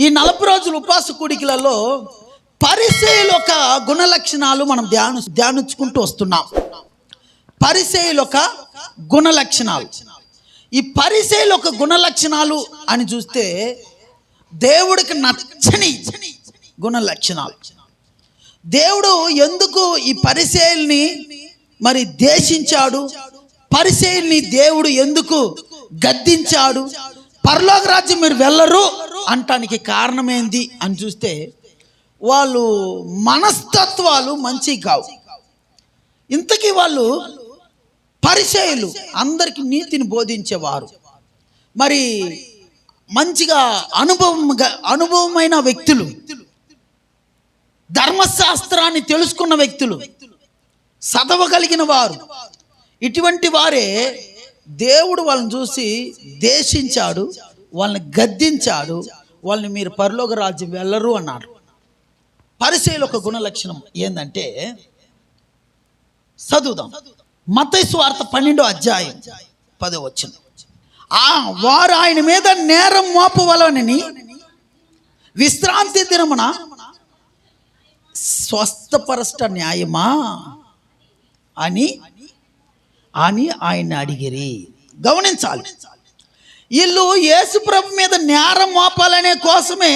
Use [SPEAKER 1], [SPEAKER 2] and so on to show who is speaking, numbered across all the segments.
[SPEAKER 1] ఈ 40 రోజుల ఉపవాస కూడికలలో పరిసయ్యుల యొక్క గుణ లక్షణాలు మనం ధ్యానించుకుంటూ వస్తున్నాం. పరిసయ్యుల యొక్క గుణ లక్షణాలు. ఈ పరిసయ్యుల యొక్క గుణ లక్షణాలు అని చూస్తే దేవుడికి నచ్చని గుణ లక్షణాలు. దేవుడు ఎందుకు ఈ పరిసయ్యుల్ని మరి దేశించాడు? పరిసయ్యుల్ని దేవుడు ఎందుకు గద్దించాడు? పరలోక రాజ్యం మీరు వెళ్ళరు అంటానికి కారణమేంది అని చూస్తే వాళ్ళు మనస్తత్వాలు మంచివి కావు. ఇంతకీ వాళ్ళు పరిసయ్యులు అందరికి నీతిని బోధించేవారు, మరి మంచిగా అనుభవమైన వ్యక్తులు, ధర్మశాస్త్రాన్ని తెలుసుకున్న వ్యక్తులు, చదవగలిగిన వారు. ఇటువంటి వారే దేవుడు వాళ్ళని చూసి దేశించాడు, వాళ్ళని గద్దించాడు, వాళ్ళని మీరు పరలోక రాజ్యం వెళ్ళరు అన్నాడు. పరిసయ్యుల ఒక గుణ లక్షణం ఏంటంటే చదువుదాం. మత్తయి సువార్త 12వ అధ్యాయం 10వ వచనం. వారు ఆయన మీద నేరం మోపవలనని విశ్రాంతి దినమున స్వస్థపరచ న్యాయమా అని ఆయన అడిగిరి. గమనించాలి, వీళ్ళు యేసుప్రభు మీద నేరం మోపాలనే కోసమే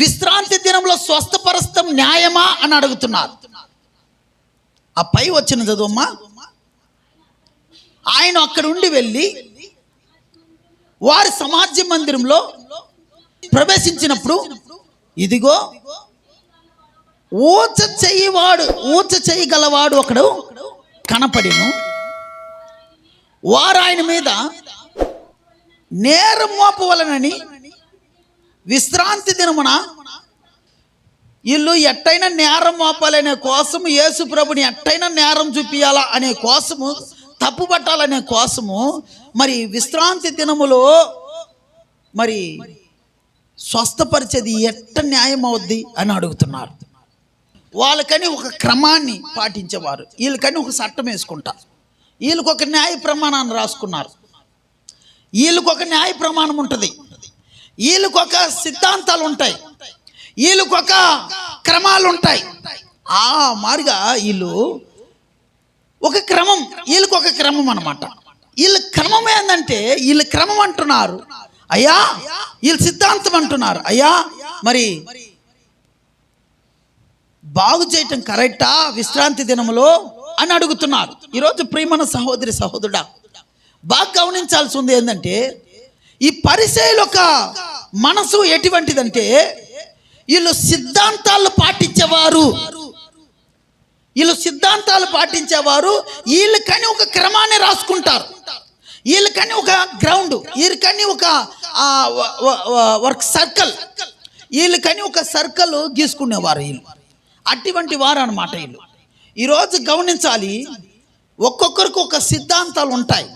[SPEAKER 1] విశ్రాంతి దినంలో స్వస్థపరచడం న్యాయమా అని అడుగుతున్నారు. ఆ పై వచ్చిన చదువమ్మా. ఆయన అక్కడ ఉండి వెళ్ళి వారి సమాజ మందిరంలో ప్రవేశించినప్పుడు ఇదిగో ఊచ చేయగలవాడు ఒకడు కనపడిను. వారు ఆయన మీద నేరం మోపవలనని విశ్రాంతి దినమున వీళ్ళు ఎట్టయినా నేరం మోపాలనే కోసము, యేసు ప్రభుని ఎట్టయినా నేరం చూపియాలా అనే కోసము, తప్పు పట్టాలనే కోసము మరి విశ్రాంతి దినములో మరి స్వస్థపరిచేది ఎట్ట న్యాయం అవుద్ది అని అడుగుతున్నారు. వాళ్ళకని ఒక క్రమాన్ని పాటించేవారు, వీళ్ళకని ఒక చట్టం వేసుకుంటారు. వీళ్ళకి ఒక న్యాయ ప్రమాణాన్ని రాసుకున్నారు, వీళ్ళకి ఒక న్యాయ ప్రమాణం ఉంటుంది, వీళ్ళకి ఒక సిద్ధాంతాలు ఉంటాయి, వీళ్ళకి ఒక క్రమాలు ఉంటాయి. ఆ మారిగా వీళ్ళు ఒక క్రమం, వీళ్ళకి ఒక క్రమం అన్నమాట. వీళ్ళ క్రమం ఏంటంటే వీళ్ళ క్రమం అంటున్నారు అయ్యా, వీళ్ళ సిద్ధాంతం అంటున్నారు అయ్యా, మరి బాగు చేయటం కరెక్టా విశ్రాంతి దినములో అని అడుగుతున్నారు. ఈరోజు ప్రియమైన సహోదరి సహోదరుడా, బాగా గమనించాల్సి ఉంది ఏంటంటే ఈ పరిసయ్యుల ఒక మనసు ఎటువంటిదంటే వీళ్ళు సిద్ధాంతాలు పాటించేవారు, వీళ్ళకని ఒక క్రమాన్ని రాసుకుంటారు, వీళ్ళకని ఒక గ్రౌండ్, వీళ్ళకని ఒక వర్క్ సర్కిల్, వీళ్ళకని ఒక సర్కిల్ గీసుకునేవారు. వీళ్ళు అటువంటి వారు అన్నమాట. వీళ్ళు ఈరోజు గమనించాలి, ఒక్కొక్కరికి ఒక సిద్ధాంతాలు ఉంటాయి,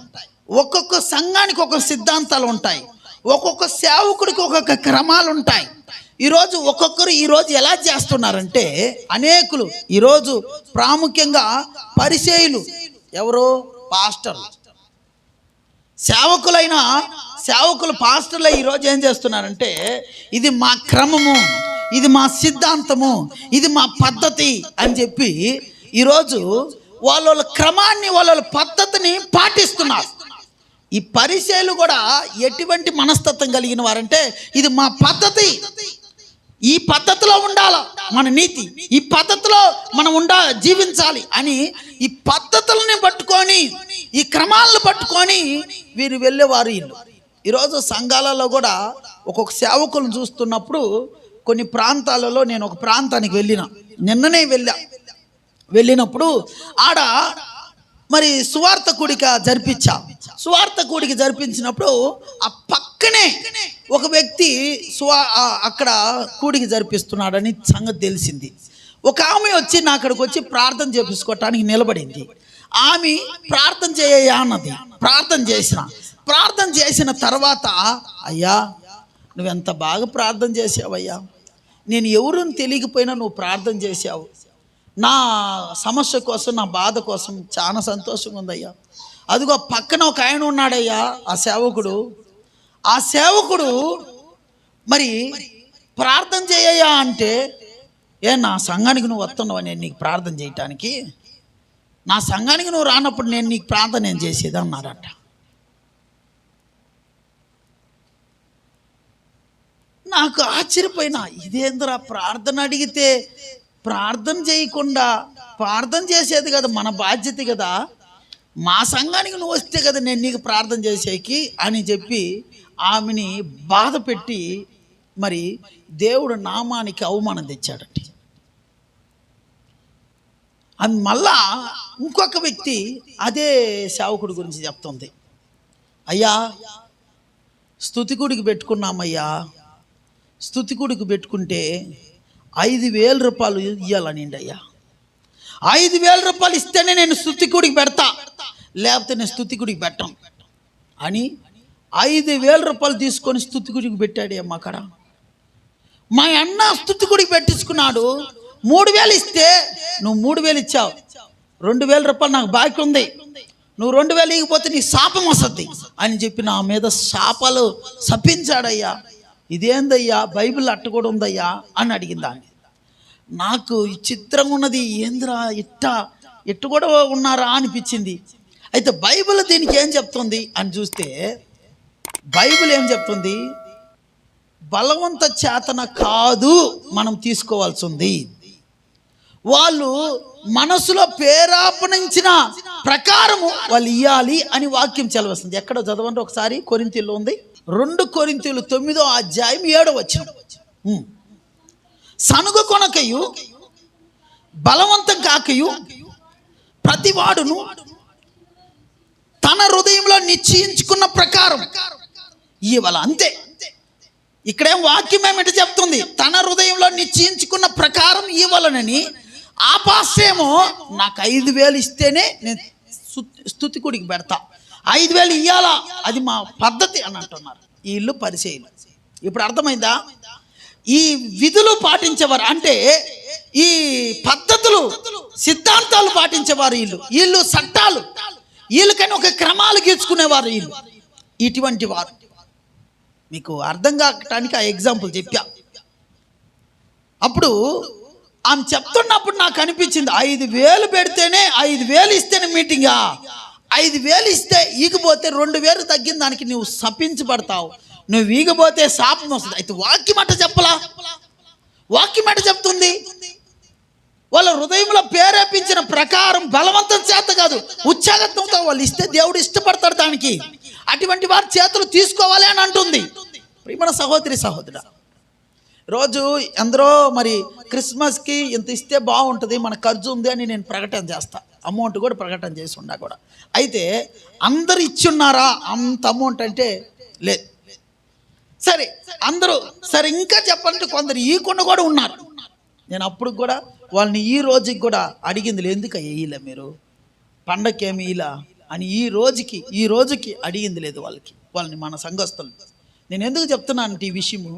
[SPEAKER 1] ఒక్కొక్క సంఘానికి ఒక సిద్ధాంతాలు ఉంటాయి, ఒక్కొక్క సేవకుడికి ఒక్కొక్క క్రమాలు ఉంటాయి. ఈరోజు ఒక్కొక్కరు ఈరోజు ఎలా చేస్తున్నారంటే అనేకులు ఈరోజు ప్రాముఖ్యంగా పరిసయ్యులు ఎవరు? పాస్టర్లు. సేవకులు పాస్టర్లు ఈరోజు ఏం చేస్తున్నారంటే ఇది మా క్రమము, ఇది మా సిద్ధాంతము, ఇది మా పద్ధతి అని చెప్పి ఈరోజు వాళ్ళ క్రమాన్ని, వాళ్ళ పద్ధతిని పాటిస్తున్నారు. ఈ పరిసయ్యులు కూడా ఎటువంటి మనస్తత్వం కలిగిన వారంటే ఇది మా పద్ధతి, ఈ పద్ధతిలో ఉండాలి మన నీతి, ఈ పద్ధతిలో మనం జీవించాలి అని ఈ పద్ధతులని పట్టుకొని, ఈ క్రమాలను పట్టుకొని వీరు వెళ్ళేవారు. ఈరోజు సంఘాలలో కూడా ఒక్కొక్క సేవకులను చూస్తున్నప్పుడు కొన్ని ప్రాంతాలలో, నేను ఒక ప్రాంతానికి నిన్ననే వెళ్ళినప్పుడు ఆడ మరి సువార్త కూడిక జరిపించినప్పుడు ఆ పక్కనే ఒక వ్యక్తి అక్కడ కూడిక జరిపిస్తున్నాడని సంగతి తెలిసింది. ఒక ఆమె వచ్చి నా అక్కడికి వచ్చి ప్రార్థన చేపించుకోవటానికి నిలబడింది. ఆమె ప్రార్థన అన్నది. ప్రార్థన చేసిన తర్వాత అయ్యా నువ్వెంత బాగా ప్రార్థన చేసావయ్యా, నేను ఎవరిని తెలియకపోయినా నువ్వు ప్రార్థన చేసావు, నా సమస్య కోసం, నా బాధ కోసం చాలా సంతోషంగా ఉందయ్యా. అదిగో పక్కన ఒక ఆయన ఉన్నాడయ్యా, ఆ సేవకుడు మరి ప్రార్థన చేయయ్యా అంటే, నా సంఘానికి నువ్వు వస్తున్నావు నేను నీకు ప్రార్థన చేయటానికి, నా సంఘానికి నువ్వు రానప్పుడు నేను నీకు ప్రార్థన నేను చేసేది అన్నారట. నాకు ఆశ్చర్యపోయినా, ఇదేంద్రా ప్రార్థన అడిగితే ప్రార్థన చేయకుండా, ప్రార్థన చేసేది కదా మన బాధ్యత కదా, మా సంఘానికి నువ్వు వస్తే కదా నేను నీకు ప్రార్థన చేసేకి అని చెప్పి ఆమెని బాధ పెట్టి మరి దేవుడు నామానికి అవమానం తెచ్చాడండి. అది మళ్ళా ఇంకొక వ్యక్తి అదే సేవకుడి గురించి చెప్తుంది. అయ్యా స్తుతికుడికి పెట్టుకున్నామయ్యా, స్తుతికుడికి పెట్టుకుంటే 5,000 రూపాయలు ఇవ్వాలనిండి అయ్యా, 5,000 రూపాయలు ఇస్తేనే నేను స్తుతికుడికి పెడతా, లేకపోతే నేను స్తుతికుడికి పెట్టాం అని 5,000 రూపాయలు తీసుకొని స్తుతికుడికి పెట్టాడు అమ్మ. అక్కడ మా అన్న స్తుతికుడికి పెట్టించుకున్నాడు, 3,000 ఇస్తే నువ్వు 3,000 ఇచ్చావు, 2,000 రూపాయలు నాకు బాకీ ఉంది, నువ్వు 2,000 ఇకపోతే నీ శాపం వస్తుంది అని చెప్పి నా మీద శాపాలు శపించాడయ్యా. ఇదేందయ్యా, బైబిల్ అట్ట కూడా ఉందయ్యా అని అడిగిందాన్ని. నాకు చిత్రంగా ఉన్నది, ఏంద్రా ఇట్ట కూడా ఉన్నారా అనిపించింది. అయితే బైబిల్ దీనికి ఏం చెప్తుంది అని చూస్తే, బైబిల్ ఏం చెప్తుంది, బలవంత చేతన కాదు మనం తీసుకోవాల్సి ఉంది, వాళ్ళు మనసులో ప్రేరేపణించిన ప్రకారము వాళ్ళు ఇవ్వాలి అని వాక్యం చదవస్తుంది. ఎక్కడ చదవండి ఒకసారి, కొరింథీయుల్లో ఉంది, 2 కొరింథీయులు 9వ అధ్యాయం 7వ వచనం. సనుగు కొనకయు బలవంతం కాకయు ప్రతివాడును తన హృదయంలో నిశ్చయించుకున్న ప్రకారం ఇవ్వాలి, అంతే. ఇక్కడేం వాక్యం ఏమిటి చెప్తుంది, తన హృదయంలో నిశ్చయించుకున్న ప్రకారం ఇవ్వాలనని. ఆ పాస్టేమో నాకు 5,000 ఇస్తేనే నేను స్తుతికుడికి పెడతా, 5,000 ఇవ్వాలా, అది మా పద్ధతి అని అంటున్నారు వీళ్ళు పరిచయులు. ఇప్పుడు అర్థమైందా? ఈ విధులు పాటించేవారు అంటే ఈ పద్ధతులు సిద్ధాంతాలు పాటించేవారు వీళ్ళు చట్టాలు, వీళ్ళకని ఒక క్రమాలు గీర్చుకునేవారు వీళ్ళు. ఇటువంటి వారు మీకు అర్థం కావటానికి ఆ ఎగ్జాంపుల్ చెప్పా. అప్పుడు ఆమె చెప్తున్నప్పుడు నాకు అనిపించింది, 5,000 పెడితేనే 5,000 ఇస్తేనే మీటింగా, 5,000 ఇస్తే ఈగిపోతే 2,000 తగ్గిన దానికి నువ్వు శపించబడతావు, నువ్వు ఈగిపోతే శాపం వస్తుంది. అయితే వాక్యం అట్ట చెప్పలా, వాక్యం అట్ట చెప్తుంది, వాళ్ళ హృదయంలో ప్రేరేపించిన ప్రకారం బలవంతం చేత కాదు, ఉత్సాహంతో వాళ్ళు ఇస్తే దేవుడు ఇష్టపడతాడు దానికి. అటువంటి వారి చేతులు తీసుకోవాలి అని అంటుంది. ప్రియమైన సహోదరి సహోదరుడా, రోజు ఎందరో మరి క్రిస్మస్కి ఇంత ఇస్తే బాగుంటుంది, మన ఖర్చు ఉంది అని నేను ప్రకటన చేస్తా, అమౌంట్ కూడా ప్రకటన చేసి ఉన్నా కూడా. అయితే అందరు ఇచ్చున్నారా అంత అమౌంట్ అంటే లేదు. సరే అందరూ సరే, ఇంకా చెప్పాలంటే కొందరు ఈకుండా కూడా ఉన్నారు. నేను అప్పుడు కూడా వాళ్ళని ఈ రోజుకి కూడా అడిగింది లేదు, ఎందుకు వేయలే మీరు పండగకి ఏమి ఇలా అని ఈ రోజుకి అడిగింది లేదు వాళ్ళని మన సంఘస్థులు. నేను ఎందుకు చెప్తున్నానంటే ఈ విషయము,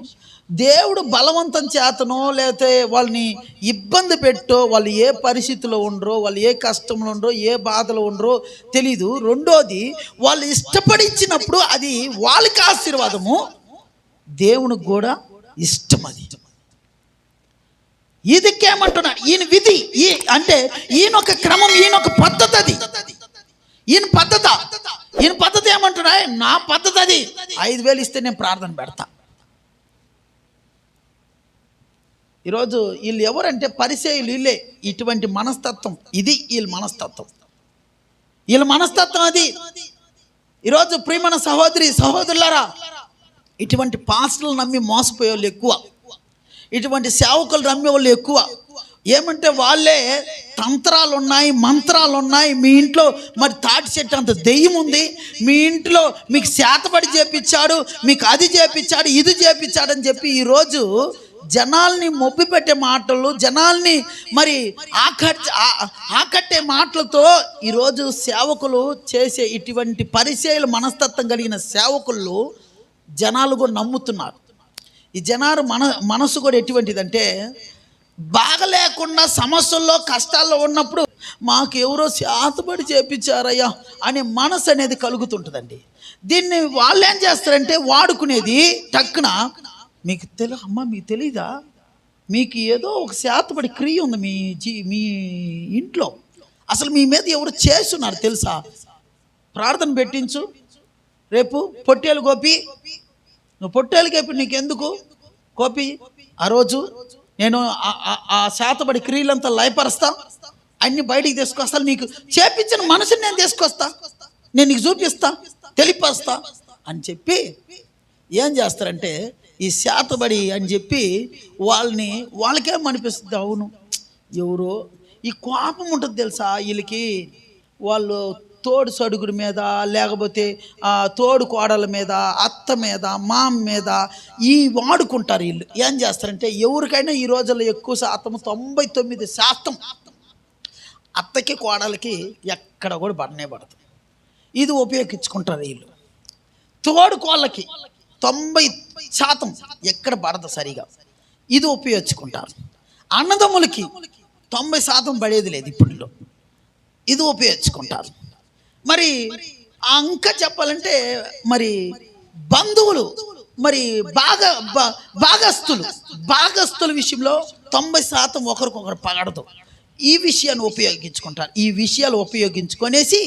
[SPEAKER 1] దేవుడు బలవంతం చేతనో లేకపోతే వాళ్ళని ఇబ్బంది పెట్టో, వాళ్ళు ఏ పరిస్థితిలో ఉండరో, వాళ్ళు ఏ కష్టంలో ఉండరో, ఏ బాధలో ఉండరో తెలీదు. రెండోది, వాళ్ళు ఇష్టపడి ఇచ్చినప్పుడు అది వాళ్ళకి ఆశీర్వాదము, దేవునికి కూడా ఇష్టం. అది ఇదికేమంటున్నాడు ఈయన విధి, అంటే ఈయన ఒక క్రమం, ఈయన ఒక పద్ధతి, అది ఈయన పద్ధతి ఏమంటున్నా, నా పద్ధతి అది, 5,000 ఇస్తే నేను ప్రార్థన పెడతా. ఈరోజు వీళ్ళు ఎవరంటే పరిచయులు, వీళ్ళే ఇటువంటి మనస్తత్వం, ఇది వీళ్ళ మనస్తత్వం అది. ఈరోజు ప్రియమైన సహోదరులారా, ఇటువంటి పాస్టర్లు నమ్మి మోసపోయే వాళ్ళు ఎక్కువ, ఇటువంటి సేవకులు నమ్మే వాళ్ళు ఎక్కువ. ఏమంటే వాళ్ళే తంత్రాలు ఉన్నాయి, మంత్రాలు ఉన్నాయి, మీ ఇంట్లో మరి తాటి చెట్టు అంత దెయ్యం ఉంది, మీ ఇంట్లో మీకు శాతపడి చేపించాడు, మీకు అది చేపించాడు, ఇది చేపించాడు అని చెప్పి ఈరోజు జనాల్ని మొబ్బి పెట్టే మాటలు, జనాల్ని మరి ఆకట్టే మాటలతో ఈరోజు సేవకులు చేసే ఇటువంటి పరిచయాల మనస్తత్వం కలిగిన సేవకులు జనాలు కూడా నమ్ముతున్నారు. ఈ జనాలు మనసు కూడా ఎటువంటిదంటే, బాగలేకుండా సమస్యల్లో కష్టాల్లో ఉన్నప్పుడు మాకు ఎవరో శాతపడి చేపించారయ్యా అనే మనసు అనేది కలుగుతుంటుందండి. దీన్ని వాళ్ళు ఏం చేస్తారంటే వాడుకునేది టక్కున మీకు అమ్మ మీకు తెలీదా? మీకు ఏదో ఒక శాతపడి క్రియ ఉంది మీ ఇంట్లో. అసలు మీ మీద ఎవరు చేస్తున్నారు తెలుసా? ప్రార్థన పెట్టించు. రేపు పొట్టేలు గోపి, నువ్వు పొట్టేలు గోపి, నీకెందుకు గోపి? ఆ రోజు నేను ఆ శాతపడి క్రియలంతా లయపరుస్తా, అన్ని బయటికి తీసుకొస్తా, నీకు చేపించిన మనసుని నేను తీసుకొస్తా, నేను నీకు చూపిస్తా, తెలిపస్తా అని చెప్పి ఏం చేస్తారంటే ఈ శాతబడి అని చెప్పి వాళ్ళకేమనిపిస్తుంది, అవును ఎవరో ఈ కోపం ఉంటుంది తెలుసా వీళ్ళకి. వాళ్ళు తోడు సడుగుడి మీద, లేకపోతే తోడు కోడల మీద, అత్త మీద, మామ మీద ఈ వాడుకుంటారు. వీళ్ళు ఏం చేస్తారంటే ఎవరికైనా ఈ రోజుల్లో ఎక్కువ శాతం 99% అత్తకి కోడలకి ఎక్కడ కూడా పడనే పడదు. ఇది ఉపయోగించుకుంటారు వీళ్ళు. తోడు కోళ్ళకి 90% ఎక్కడ పడదు సరిగా, ఇది ఉపయోగించుకుంటారు. అన్నదమ్ములకి 90% పడేది లేదు ఇప్పుడు, ఇది ఉపయోగించుకుంటారు. మరి ఇంకా చెప్పాలంటే మరి బంధువులు, మరి భాగస్తుల విషయంలో 90% ఒకరికొకరు పగడదు. ఈ విషయాన్ని ఉపయోగించుకుంటారు. ఈ విషయాలు ఉపయోగించుకొనేసి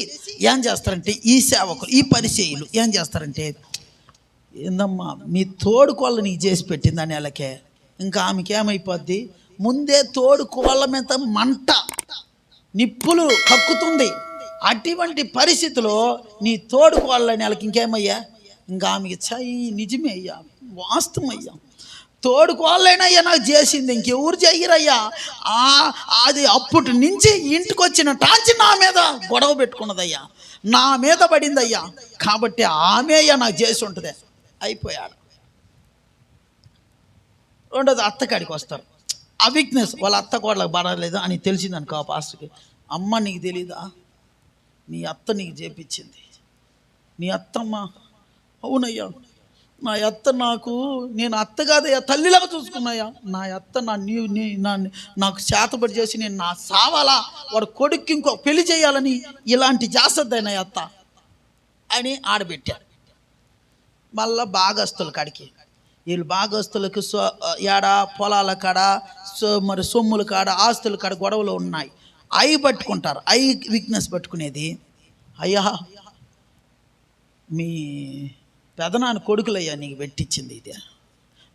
[SPEAKER 1] ఏం చేస్తారంటే ఈ సేవకులు, ఈ పరిచయులు ఏం చేస్తారంటే, ఏందమ్మా మీ తోడు కోళ్ళ నీకు చేసి పెట్టిందని వాళ్ళకే, ఇంకా ఆమెకి ఏమైపోద్ది, ముందే తోడు కోళ్ళ మీద మంట నిప్పులు కక్కుతుంది. అటువంటి పరిస్థితిలో నీ తోడు కోళ్ళని వాళ్ళకి ఇంకేమయ్యా, ఇంకా ఆమెకి నిజమే అయ్యా, వాస్తవం అయ్యా, తోడు కోళ్ళైనా అయ్యా నాకు చేసింది, ఇంకెవరు చెయ్యరయ్యా. అది అప్పటి నుంచి ఇంటికి వచ్చిన టాంచి నా మీద గొడవ పెట్టుకున్నదయ్యా, నా మీద పడిందయ్యా, కాబట్టి ఆమె అయ్యా నాకు చేసి ఉంటుంది. అయిపోయాడు. రెండోది అత్తకాడికి వస్తారు. ఆ వీక్నెస్ వాళ్ళ అత్త కోడలకు పడలేదు అని తెలిసిందనుకో ఆ పాస్టర్కి, అమ్మ నీకు తెలీదా, నీ అత్త నీకు చేపించింది. నీ అత్తమ్మ, అవునయ్యా నా అత్త నేను అత్త కాదయ్యా, తల్లిలాగా చూసుకున్నాయా, నా అత్త నాకు చేతబడి చేసి నేను నా సావాలా, వాడు కొడుక్కి ఇంకో పెళ్లి చేయాలని ఇలాంటి చేస్తుందైనా అత్త అని ఆడబెట్టాడు. మళ్ళా భాగస్తుల కాడికి, వీళ్ళు భాగస్తులకు పొలాల కాడ, మరి సొమ్ముల కాడ, ఆస్తుల కాడ గొడవలు ఉన్నాయి. అవి పట్టుకుంటారు. అవి వీక్నెస్ పట్టుకునేది, అయ్యా మీ పెదనాన్న కొడుకులయ్యా నీకు పెట్టించింది, ఇదే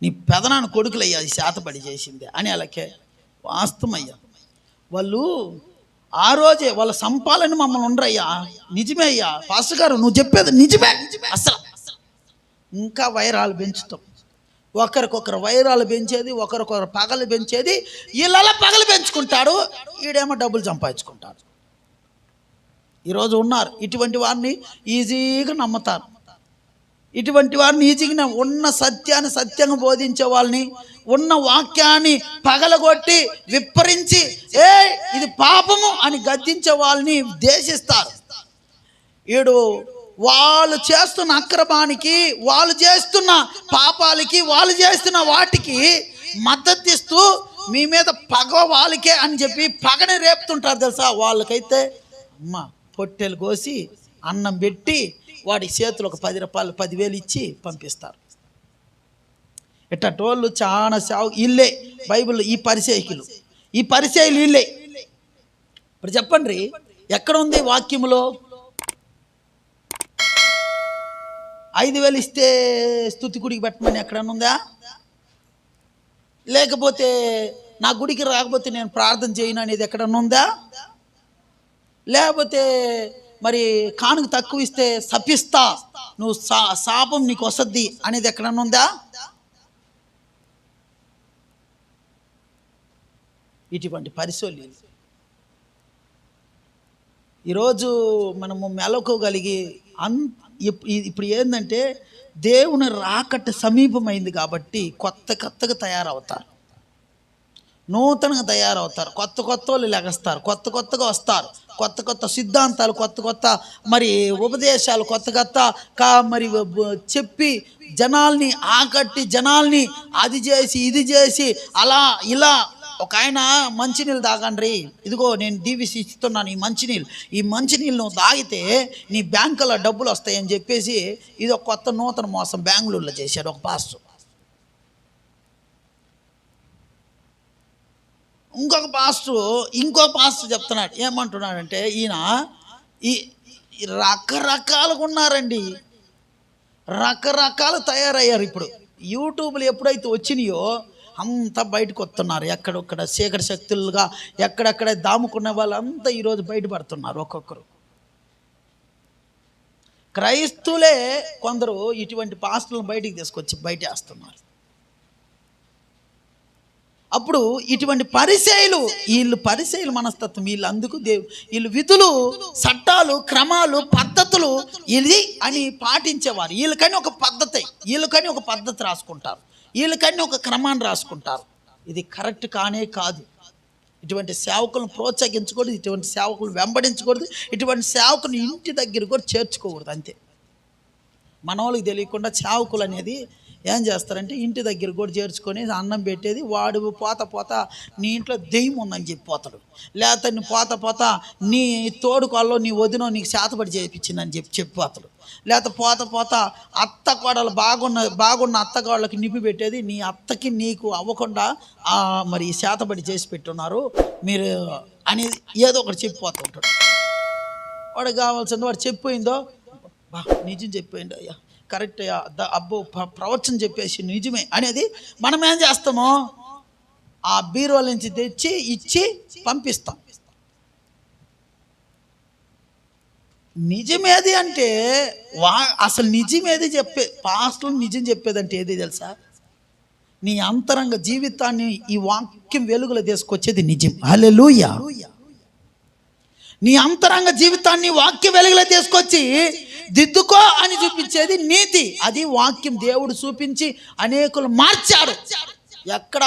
[SPEAKER 1] నీ పెదనాన్న కొడుకులయ్యా అది శాతపడి చేసింది అని అలాగే వాస్తవమయ్యా. వాళ్ళు ఆ రోజే వాళ్ళ సంపాలని మమ్మల్ని ఉండరయ్యా, నిజమే అయ్యా పాస్టర్ గారు నువ్వు చెప్పేది నిజమే. అసలు ఇంకా వైరాలు పెంచుతాం, ఒకరికొకరు వైరాలు పెంచేది, ఒకరికొకరు పగలు పెంచేది. వీళ్ళలా పగలు పెంచుకుంటాడు, ఈడేమో డబ్బులు సంపాదించుకుంటాడు. ఈరోజు ఉన్నారు ఇటువంటి వారిని ఈజీగా నమ్ముతారు. ఇటువంటి వారిని ఈజీగా ఉన్న సత్యాన్ని సత్యంగా బోధించే వాళ్ళని, ఉన్న వాక్యాన్ని పగలగొట్టి విప్పరించి ఇది పాపము అని గద్దించే వాళ్ళని దేశిస్తారు. ఈడు వాళ్ళు చేస్తున్న అక్రమానికి, వాళ్ళు చేస్తున్న పాపాలకి, వాళ్ళు చేస్తున్న వాటికి మద్దతిస్తూ మీ మీద పగ వాళ్ళకే అని చెప్పి పగని రేపుతుంటారు తెలుసా. వాళ్ళకైతే అమ్మ పొట్టెలు కోసి అన్నం పెట్టి వాడి చేతులు ఒక 10 రూపాయలు 10,000 ఇచ్చి పంపిస్తారు. ఇట్టోళ్ళు చాలా ఇల్లే బైబిల్లో ఈ పరిచయకులు, ఈ పరిచయలు ఇల్లే. ఇప్పుడు చెప్పండి ఎక్కడ ఉంది వాక్యములో 5,000 ఇస్తే స్తుతి గుడికి పెట్టమని ఎక్కడన్నా ఉందా? లేకపోతే నా గుడికి రాకపోతే నేను ప్రార్థన చేయను అనేది ఎక్కడన్నా ఉందా? లేకపోతే మరి కానుక తక్కువ ఇస్తే శపిస్తా, నువ్వు శాపం నీకు వస్తుంది అనేది ఎక్కడన్నా ఉందా? ఇటువంటి పరిశోధన ఈరోజు మనము మెలకోగలిగి ఇప్పుడు ఏంటంటే దేవుని రాకట్టు సమీపమైంది కాబట్టి కొత్తగా తయారవుతారు, నూతనంగా తయారవుతారు. కొత్త వాళ్ళు లెగస్తారు, కొత్తగా వస్తారు. కొత్త సిద్ధాంతాలు, కొత్త మరి ఉపదేశాలు కొత్త మరి చెప్పి జనాల్ని ఆకట్టి, జనాల్ని అది చేసి ఇది చేసి అలా ఇలా. ఒక ఆయన మంచినీళ్ళు తాగండి, ఇదిగో నేను దీవిసి ఇస్తున్నాను ఈ మంచినీళ్ళు నువ్వు తాగితే నీ బ్యాంకులో డబ్బులు వస్తాయని చెప్పేసి ఇది ఒక కొత్త నూతన మోసం బెంగళూరులో చేశాడు ఒక పాస్టర్. ఇంకో పాస్టర్ చెప్తున్నాడు. ఏమంటున్నాడంటే ఈయన ఈ రకరకాలుగా ఉన్నారండి, రకరకాలు తయారయ్యారు. ఇప్పుడు యూట్యూబ్లు ఎప్పుడైతే వచ్చినాయో అంతా బయటకు వస్తున్నారు. ఎక్కడొక్కడ చీకటి శక్తులుగా ఎక్కడెక్కడ దాముకున్న వాళ్ళంతా ఈరోజు బయటపడుతున్నారు. ఒక్కొక్కరు క్రైస్తువులే కొందరు ఇటువంటి పాస్టర్లను బయటికి తీసుకొచ్చి బయటేస్తున్నారు. అప్పుడు ఇటువంటి పరిసయ్యులు మనస్తత్వం వీళ్ళు. అందుకు వీళ్ళు విధులు, చట్టాలు, క్రమాలు, పద్ధతులు ఇది అని పాటించేవారు. వీళ్ళకని ఒక పద్ధతి రాసుకుంటారు, వీళ్ళకని ఒక క్రమాన్ని రాసుకుంటారు. ఇది కరెక్ట్ కానే కాదు. ఇటువంటి సేవకులను ప్రోత్సహించకూడదు, ఇటువంటి సేవకులు వెంబడించకూడదు, ఇటువంటి సేవకుని ఇంటి దగ్గర కూడా చేర్చుకోకూడదు. అంతే. మన వాళ్ళకి తెలియకుండా సేవకులు అనేది ఏం చేస్తారంటే ఇంటి దగ్గర కూడా చేర్చుకొని అన్నం పెట్టేది. వాడు పోత నీ ఇంట్లో దెయ్యం ఉందని చెప్పిపోతాడు, లేకపోతే నీ పోత నీ తోడుకోల్లో నీ వదినో నీకు శాతపడి చేయించిందని చెప్పిపోతాడు, లేకపోతే పోత అత్త కోడలు బాగున్న అత్తకోళ్ళకి నిప్పి పెట్టేది. నీ అత్తకి నీకు అవ్వకుండా మరి శాతపడి చేసి పెట్టున్నారు మీరు అనేది ఏదో ఒకటి చెప్పిపోతూ ఉంటాడు. వాడికి కావాల్సింది వాడు చెప్పిపోయిందో, నిజం చెప్పేయండి అయ్యా, కరెక్ట్ అయ్యా, అబ్బో ప్రవచనం చెప్పేసి నిజమే అనేది మనం ఏం చేస్తామో ఆ బీరువాల నుంచి తెచ్చి ఇచ్చి పంపిస్తాం. నిజమేది అంటే అసలు నిజమేది పాస్టర్లు నిజం చెప్పేదంటే ఏది తెలుసా? నీ అంతరంగ జీవితాన్ని ఈ వాక్యం వెలుగులో తీసుకొచ్చేది నిజం. హల్లెలూయా. నీ అంతరంగ జీవితాన్ని వాక్య వెలుగులో తీసుకొచ్చి దిద్దుకో అని చూపించేది నీతి. అది వాక్యం. దేవుడు చూపించి అనేకులు మార్చారు. ఎక్కడ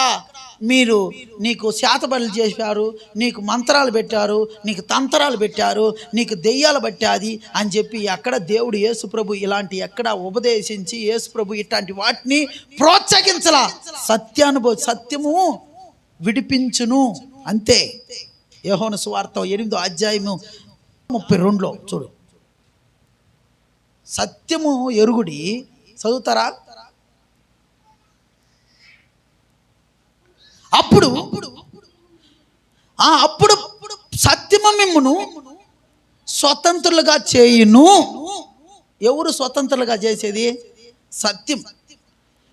[SPEAKER 1] నీకు శాతబడులు చేశారు, నీకు మంత్రాలు పెట్టారు, నీకు తంత్రాలు పెట్టారు, నీకు దెయ్యాలు పట్టాది అని చెప్పి ఎక్కడ దేవుడు యేసుప్రభు ఇలాంటి ఎక్కడ ఉపదేశించి యేసుప్రభు ఇట్లాంటి వాటిని ప్రోత్సహించలా. సత్యము విడిపించును, అంతే. యోహాను సువార్త 8వ అధ్యాయము 32లో చూడు. సత్యము ఎరుగుడి, చదువుతారా? అప్పుడు సత్యము మిమ్మును స్వతంత్రులుగా చేయును. ఎవరు స్వతంత్రులుగా చేసేది? సత్యం.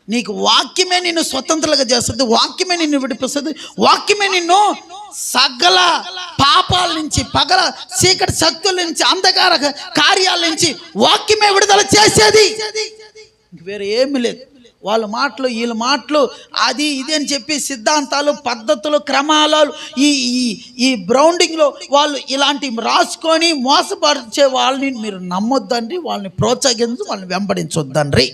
[SPEAKER 1] నీకు వాక్యమే నిన్ను స్వతంత్రులుగా చేస్తుంది, వాక్యమే నిన్ను విడిపిస్తుంది, వాక్యమే నిన్ను సకల పాపాల నుంచి, పగల చీకటి శక్తుల నుంచి, అంధకార కార్యాల నుంచి వాక్యమే విడుదల చేసేది. వేరే ఏమీ లేదు. వాళ్ళ మాటలు వీళ్ళ మాటలు అది ఇది అని చెప్పి సిద్ధాంతాలు, పద్ధతులు, క్రమాలు ఈ బ్రౌండింగ్లో వాళ్ళు ఇలాంటివి రాసుకొని మోసపరిచే వాళ్ళని మీరు నమ్మొద్దండి, వాళ్ళని ప్రోత్సహించి వాళ్ళని వెంబడించొద్దండి.